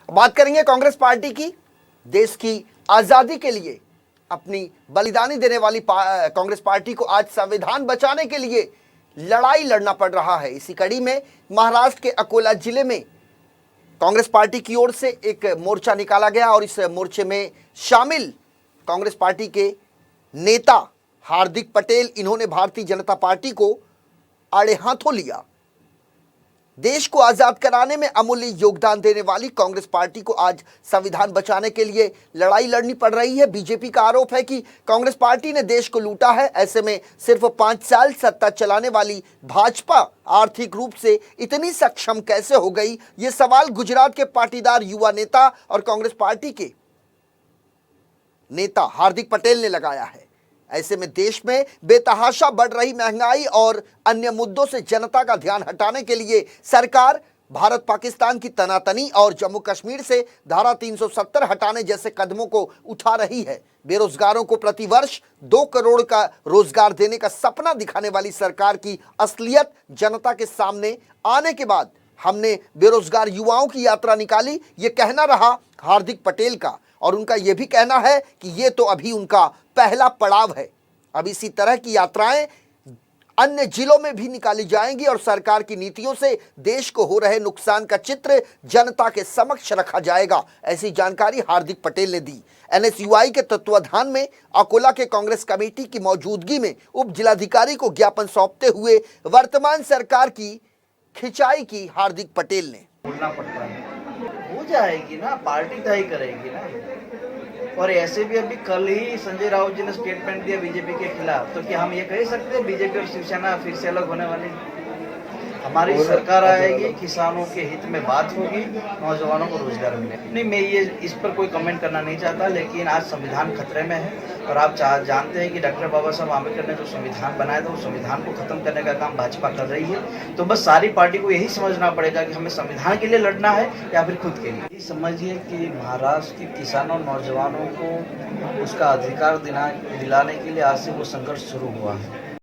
बात करेंगे कांग्रेस पार्टी की। देश की आजादी के लिए अपनी बलिदानी देने वाली कांग्रेस पार्टी को आज संविधान बचाने के लिए लड़ाई लड़ना पड़ रहा है। इसी कड़ी में महाराष्ट्र के अकोला जिले में कांग्रेस पार्टी की ओर से एक मोर्चा निकाला गया और इस मोर्चे में शामिल कांग्रेस पार्टी के नेता हार्दिक पटेल, इन्होंने भारतीय जनता पार्टी को आड़े हाथों लिया। देश को आजाद कराने में अमूल्य योगदान देने वाली कांग्रेस पार्टी को आज संविधान बचाने के लिए लड़ाई लड़नी पड़ रही है। बीजेपी का आरोप है कि कांग्रेस पार्टी ने देश को लूटा है। ऐसे में सिर्फ 5 साल सत्ता चलाने वाली भाजपा आर्थिक रूप से इतनी सक्षम कैसे हो गई, ये सवाल गुजरात के पाटीदार युवा नेता और कांग्रेस पार्टी के नेता हार्दिक पटेल ने लगाया है। ऐसे में देश में बेतहाशा बढ़ रही महंगाई और अन्य मुद्दों से जनता का ध्यान हटाने के लिए सरकार भारत पाकिस्तान की तनातनी और जम्मू कश्मीर से धारा 370 हटाने जैसे कदमों को उठा रही है। बेरोजगारों को प्रतिवर्ष 2 करोड़ का रोजगार देने का सपना दिखाने वाली सरकार की असलियत जनता के सामने आने के बाद हमने बेरोजगार युवाओं की यात्रा निकाली, ये कहना रहा हार्दिक पटेल का। और उनका यह भी कहना है कि ये तो अभी उनका पहला पड़ाव है। अब इसी तरह की यात्राएं अन्य जिलों में भी निकाली जाएंगी और सरकार की नीतियों से देश को हो रहे नुकसान का चित्र जनता के समक्ष रखा जाएगा। ऐसी जानकारी हार्दिक पटेल ने दी। एनएसयूआई के तत्वाधान में अकोला के कांग्रेस कमेटी की मौजूदगी में उप जिलाधिकारी को ज्ञापन सौंपते हुए वर्तमान सरकार की खिंचाई की हार्दिक पटेल ने। बोलना पड़ता है, हो जाएगी ना, पार्टी तय करेगी ना। और ऐसे भी अभी कल ही संजय राउत जी ने स्टेटमेंट दिया बीजेपी के खिलाफ, तो क्या हम ये कह सकते हैं बीजेपी और शिवसेना फिर से अलग होने वाली? हमारी सरकार आएगी, किसानों के हित में बात होगी, नौजवानों को रोजगार मिलेगा। नहीं, मैं ये इस पर कोई कमेंट करना नहीं चाहता, लेकिन आज संविधान खतरे में है और आप जानते हैं कि डॉक्टर बाबा साहब आम्बेडकर ने जो संविधान बनाया था, उस संविधान को खत्म करने का काम भाजपा कर रही है। तो बस सारी पार्टी को यही समझना पड़ेगा कि हमें संविधान के लिए लड़ना है या फिर खुद के लिए। समझिए कि महाराष्ट्र के किसानों नौजवानों को उसका अधिकार दिलाने के लिए आज से वो संघर्ष शुरू हुआ है।